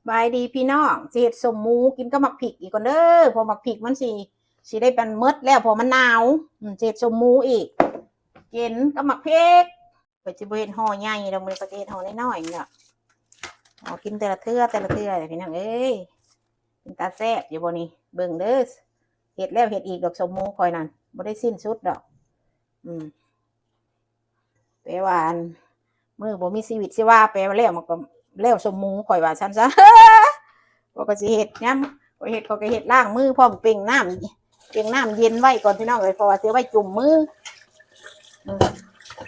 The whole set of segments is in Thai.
บายดีพี่น้องสิเฮ็ดสมหมูกินก็หมักผิกอีกก่อนเด้อพอหมักผิกมันสิได้เป็นเมดแล้วพอมันหนาวสิเฮ็ดสมหมูอีกกินก็หมักพริกก็สิบ่เฮ็ดห่อใหญ่ดอกมื้อก็สิเฮ็ดห่อน้อยๆนี่ล่ะกินแต่ละเทื่อเลยพี่น้องเอ้ยกินตาแซ่บอยู่บ่นี่เบิ่งเด้อเฮ็ดแล้วเฮ็ดอีกดอกสมหมูข่อยนั่นบ่ได้สิ้นสุดดอกอืมแปลว่ามื้อบ่มีชีวิตชีวาแปลว่าแล้วมันก็แล้วสมหมูข่อยว่าซั่นซะ ก็สิเฮ็ดยามก็เฮ็ดเขาก็เฮ็ดล้างมือพร้อมเป่งน้ำเย็นไว้ก่อนพี่น้องเอ้ยเพราะว่าสิไว้จุ่มมือ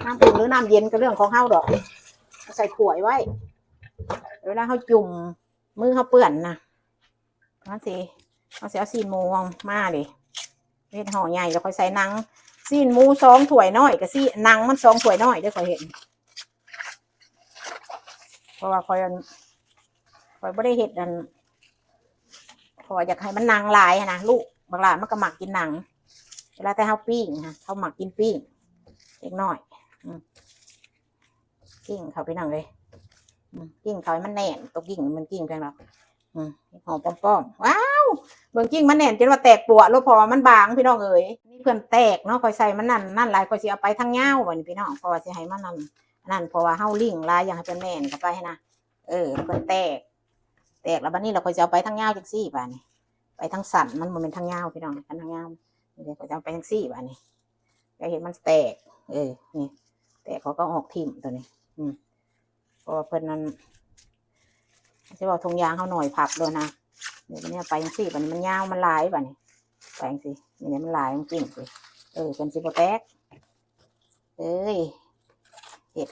น้ำอุ่นหรือน้ำเย็นก็เรื่องของเฮาดอกใส่ถ้วยไว้เวลาเฮาจุ่มมือเฮาเปื้อนนะนั่นสิเฮาสิเอาซีนหมูมาดิเฮ็ดห่อใหญ่แล้วค่อยใส่หนังซีนหมู2ถ้วยน้อยก็สิหนังมัน2ถ้วยน้อยเด้อค่อยเห็นเพราะว่าค่อยบ่ได้เฮ็ดอันพออยากให้มันหนังลายนะลูกบางหลานมันก็หมักกินหนังเวลาแต่เขาปิ้งนะเขาหมักกินปิ้งเล็กน้อยกิ้งเขาไปนั่งเลยกิ้งเขาให้มันแน่นตัวกิ้งมันกิ้งเพียงหรอกหอมป้อมว้าวเบิ่งกิ้งมันแน่นจนว่าแตกปวดแล้วพอมันบางพี่น้องเอ๋ยนี่เพื่อนแตกเนาะคอยใส่มันนั่นลายคอยสิเอาไปทั้งเงาวันนี้พี่น้องเพราะว่าสิให้มันนั่นเพราะว่าเฮาลิ่งลายอย่างให้เป็นแน่นเข้าไปนะเพื่อนแตกแล้วบัดนี้เราคอยจะเอาไปทั้งเงาจังซี่ป่ะนี่ไปทั้งสั่นมันเป็นทั้งเงาพี่น้องทั้งเงาเดี๋ยวคอยจะเอาไปทั้งซี่ป่ะนี่ก็เห็นมันแตกนี่แตกเขาก็ออกทิ่มตัวนี้เพราะว่าเพิ่นนั้นจะบอกทงยางเขาหน่อยผักเลยนะเดี๋ยวนี้ไปยังสี่ป่ะนี่มันยาวมันลายป่ะนี่ไปยังสี่นี่มันลายมันกิ่งสิเป็นสิบแตกเห็ด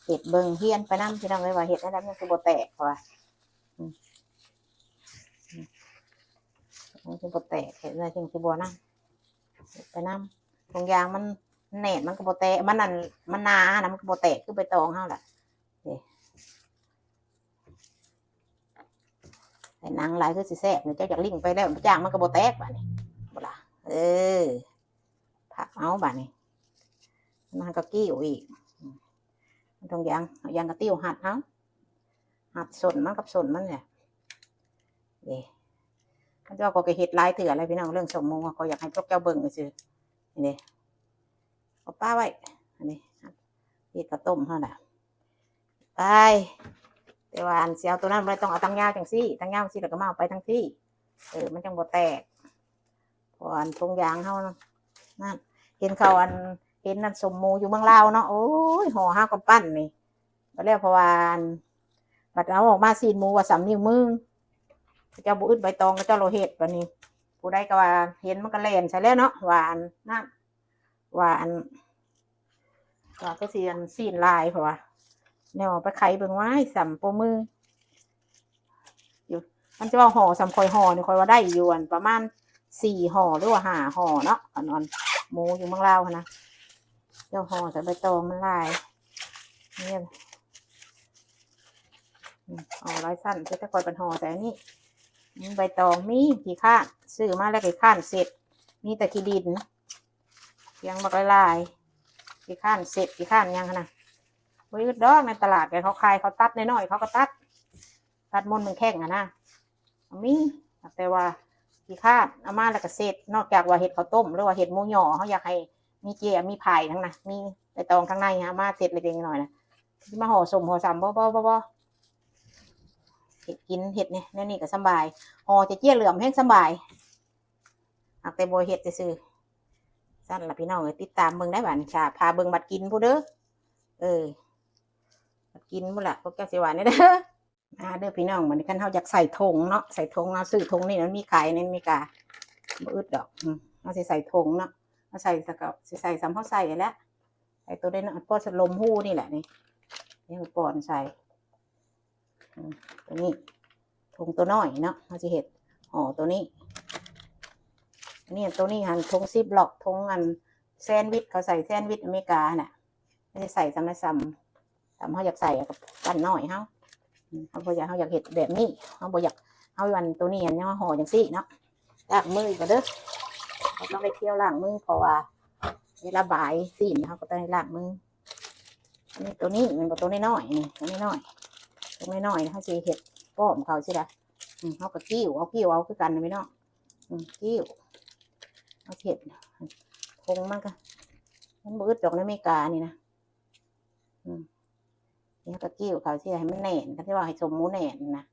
เห็ดเบิ่งเฮียนไปน้ำพี่น้องเลยว่าเห็ดนั่นมันสิบแตกเพราะว่ามันสิบแตกเห็ดอะไรจึงสิบนั่งไปน้ำทงยางมันแหนบมันก็บแตกมันนั่นมันนานะมันก็บแตกคือใบตองเท่าแหละแต่นางลายคือสิแซ่บเนี่ยเจ้าจากลิงไปแล้วจ้างมันก็บแตกบ่านี่บ่ล่ะผักเอาบ่านี่มันก็กิ้วอีกตรงยางกระติ้วหัดเอาหัดสนมันกับสนมันเนี่ยเจ้าก็เห็ดลายเถื่ออะไรพี่น้องเรื่องสมมุติเขาอยากให้พวกเจ้าเบิ่งก็ซื้อนี่เอาป้าไว้อันนี้เห็ดกระต้มเท่านั้นไปแต่ว่าอันเสียวตัวนั้นไม่ต้องเอาตั้งยาวจังซี่ตั้งยาวซี่แล้วก็มาเอาไปทั้งที่มันจังบ่แตกพออันทงยางเขานั่นเห็นเขาเห็นนั่นสมมูอยู่เมืองลาวเนาะโอ้ยห่อห้ากับปั้นนี่ก็แล้วเพราะว่าบัดเอาออกมาซีนหมูว่า3 นิ้วมือเจ้าบุอึดใบตองก็เจ้าโลเห็ดแบบนี้ผู้ใดก็ว่าเห็นมันก็แล่นใช่แล้วเนาะหวานนั่นหวานก็ซีนลายเพราะว่าเนี่ยไปไข่เบิ่งไว้สัมโปมืออยู่มันจะว่าห่อสัมคอยห่อเนี่ยคอยว่าได้อยู่ประมาณ4 ห่อหรือว่า5 ห่อเนาะอันหมูอยู่เมืองลาวนะเจ้าห่อใส่ใบตองมันลายเนี่ยลายสั้นจะคอยเป็นห่อแต่นี่ใบตองมีขี้ข้านซื้อมาแล้วขี้ข้านเสร็จมีแต่ขี้ดินยังบักลายขี้ข้านเสร็จขี้ข้านยังนะวิดดอกในตลาดแกเขาขายเขาตัดน้อยๆเขาก็ตัดมนเป็นแข้งนะมีแต่ว่าขี้ข้านเอามาแล้วก็เสร็จนอกจากว่าเห็ดข้าวต้มหรือว่าเห็ดหมูหย่อเขาอยากให้มีเจียมีไผ่ทั้งนะมีใบตองข้างในฮะมาเสร็จเลยเองหน่อยนะที่มาห่อสมห่อซ้ำบ่เห็ดกินเห็ดเนี่ยนี่ก็สบายห่อจะเจี้ยเหลื่อมแห้งสบายหากแต่โบเห็ดจะซื้อสั้นละพี่น้องติดตามเบิ่งได้บ้านชาพาเบิ่งบัดกินผู้เด้อบัดกินบ่ละพวกแกสิหวานนี่เด้อเด้อพี่น้องมันกันเฮาอยากใส่ถุงเนาะใส่ถุงเอาซื้อถุงนี่มันมีขายในมีกาบ่อึดดอกเอาใส่ถุงเนาะเอาใส่สกับใส่ซ้ำเฮาใส่แล้วใส่ตัวได้เนาะพอสลมหู้นี่แหละนี่ป่อนใส่ตัวนี้ถุงตัวน้อยเนาะเขาจะเห็ดห่อตัวนี้ตัวนี้หันถุงซิปล็อกถุงอันแซนด์วิชเขาใส่แซนด์วิชอเมริกาน่ะไม่ได้ใส่ซ้ำเขาอยากใส่กับปั้นน้อยเขาอยากเห็ดแบบนี้เขาอยากเอาวันตัวนี้เนี่ยห่ออย่างซี่เนาะล้างมือก็เด้อเขาต้องไปเที่ยวล้างมือเพราะว่าเวลาบ่ายสีนเขาก็ต้องล้างมือนี่ตัวนี้มันตัวน้อยนี่ตัวน้อยเขาจะเห็ด ป้อมเขาสิละเขาก็กิ้วเอาคือกันนะพี่น้องกิ้วเอาเห็ดทงมันก็มันบืดดอกในอเมริกานี่นะนี่ก็กิ้วเขาสิให้มันแน่นก็ที่ว่าให้สมหมูแน่นนะ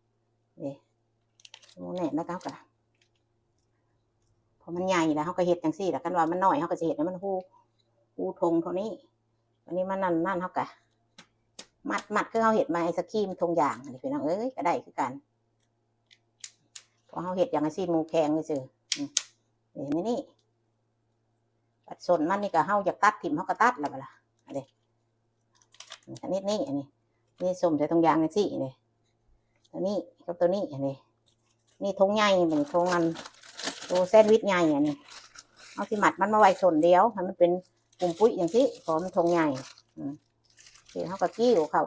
หมูแน่นแล้วก็พอมันใหญ่แล้วเขาก็เห็ดจังซี่แล้วกันว่ามันน้อยเขาก็จะเห็ดให้มันหูทงเท่านี้อันนี้มันนั่นเขาก็มัดคือเขาเห็ดมาไอศครีมทงอย่างนี่พี่น้องก็ได้คือกันพอเขาเห็ดอย่างไอซีหมูแข็งเลยสินี่ปัดส่วนมันนี่ก็เขาอยากตัดถิ่มเขาก็ตัดแล้วล่ะอันนี้นี่ส้มใส่ทงยางนี่สินี่ตัวนี้กับตัวนี้นี่ทงใหญ่เหมือนทงอันตัวแซนด์วิชใหญ่นี่เอาที่หมัดมันมาไว้ส่วนเดียวให้มันเป็นกลุ่มปุ้ยอย่างที่พอมันทงใหญ่เขาก็กิ้วเข่า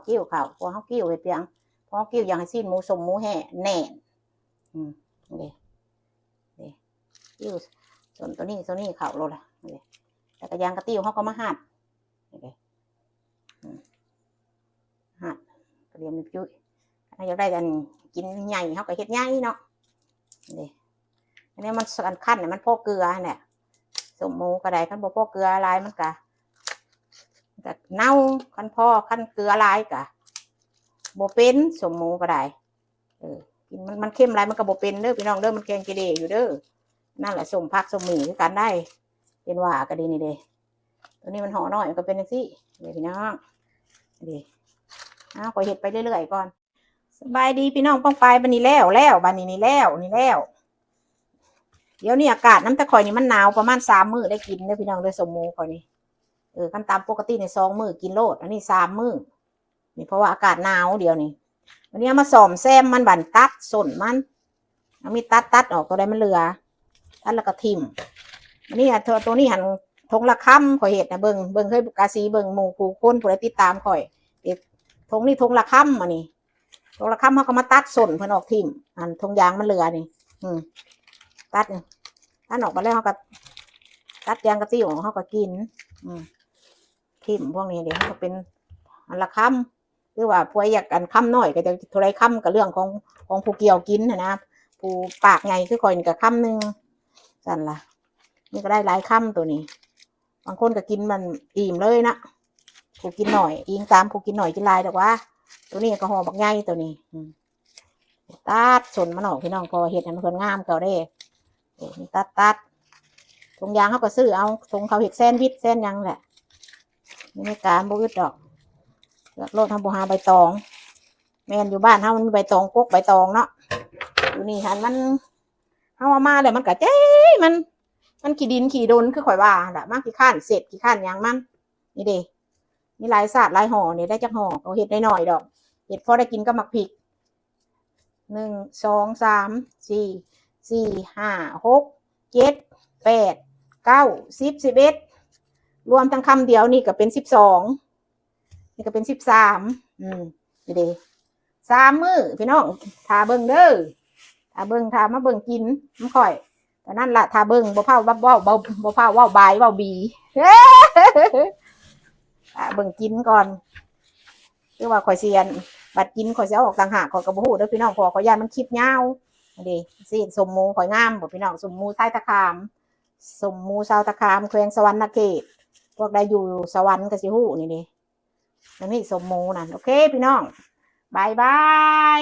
พอเขากิ้วไปเพียงพอกิ้วอย่างซีนหมูสมหมูแห่แน่นี่กิ้วส่วนตัวนี้เข่าโลละแต่กระยางกระติ้วเขาก็มาหั่นกระเทียมจุ้ยอยากได้กันกินใหญ่เขาก็เฮ็ดใหญ่เนาะอันนี้มันขั้นเนี่ยมันพอเกลือเนี่ยสมหมูกระไดขั้นพอเกลือลายมันกะเน่าขั้นเกลือลายกะโบเป็นสมหมูกระไดกินมันเข้มลายมันก็โบเป็นเด้อพี่น้องเด้อมันแกงกีเดอยู่เด้อนั่นแหละสมผักสมหมี่คือกันได้เป็นว่ากระดีนี่เด้ตัวนี้มันห่อหน่อยมันก็เป็นอย่างนี้พี่น้องขอเห็ดไปเรื่อยๆก่อนสบายดีพี่น้องป้องไปบันนี้แล้วบันนี้นี่แล้วเดี๋ยวนี้อากาศน้ำตะคอยนี่มันหนาวประมาณ3 มื้อได้กินเด้อพี่น้องเด้อสมหมูคอยนี่ขั้นตามปกติใน2 มื้อกินโลดอันนี้3 มื้อนี่เพราะว่าอากาศหนาวเดียวนี่วันนี้มาส่อมแซมมันบั่นตัดส่วนมันเอามีตัดออกตัวใดมันเหลือตัดแล้วก็ทิ่มอันนี้ตัวนี้หันทงละค่ำข่อยเห็ดนะเบิ่งเคยกาซีเบิ่งหมู่ผู้คนผู้ใดติดตามข่อยทงนี่ทงละค่ำมานี่ทงละค่ำเขาก็มาตัดส่วนเพิ่นออกทิ่มอันทงยางมันเหลือนี่ตัดออกมาแล้วเขาก็ตัดยางกระติ้วเขาก็กินทิ่มพวกนี้เดี๋ยวเขาก็เป็นอันละค่ำหรือว่าพวกอยากกันค่ำหน่อยก็จะโทรค่ำกับเรื่องของผู้เกี่ยวกินนะผู้ปากไงคือคอยกับค่ำนึงสั่นล่ะนี่ก็ได้หลายค่ำตัวนี้บางคนก็กินมันอิ่มเลยนะผู้กินหน่อยอิงตามผู้กินหน่อยกินลายแต่ว่าตัวนี้ก็ห่อบักใหญ่ตัวนี้ตัดส่วนมันออกพี่น้องพอเห็ดมันเพิ่นงามเก่าได้ตัดทงยางเขาก็ซื้อเอาทงเขาเห็ดแซนวิชแซนยังแหละนี่ไม่การบุกดอกโลดทำบัวหาใบตองแม่นอยู่บ้านเขามันมีใบตองกกใบตองเนาะอยู่นี่หันมันเขามาเลยมันกะเจ้มันขี้ดินขี้โดนคือข่อยว่าแหละมากขี้ข้านเสร็จขี้ข้านยังมันนี่เด้นี่ลายศาสตร์ลายห่อเนี่ยได้จักห่อเขาเห็ดได้หน่อยดอกเห็ดพอได้กินก็หมักผิก1 2 3 4 5 6 7 8 9 10 11รวมทั้งคำเดียวนี่ก็เป็น12นี่ก็เป็น13นี่เด้3 มื้อพี่น้องทาเบิ่งเด้อทามาเบิ่งกินมันค่อยแต่นั่นล่ะทาเบิ่งบ่เผาบ่เผาบายเว้าบีเบิ่งกินก่อนคือว่าข่อยเซียนบัดกินข่อยสิเอาออกต่างหากข่อยก็บ่ฮู้เด้อพี่น้องพอข่อยย่านมันคลิปยาวนี่สิสมหมูข่อยงามบ่พี่น้องสมหมูใต้ตะขามสมหมูชาวตะขามแขวงสวรรณเขตพวกใดอยู่สวรรค์ก็สิฮู้นี่เด้อันนี้สมหมูนั่นโอเคพี่น้องบาย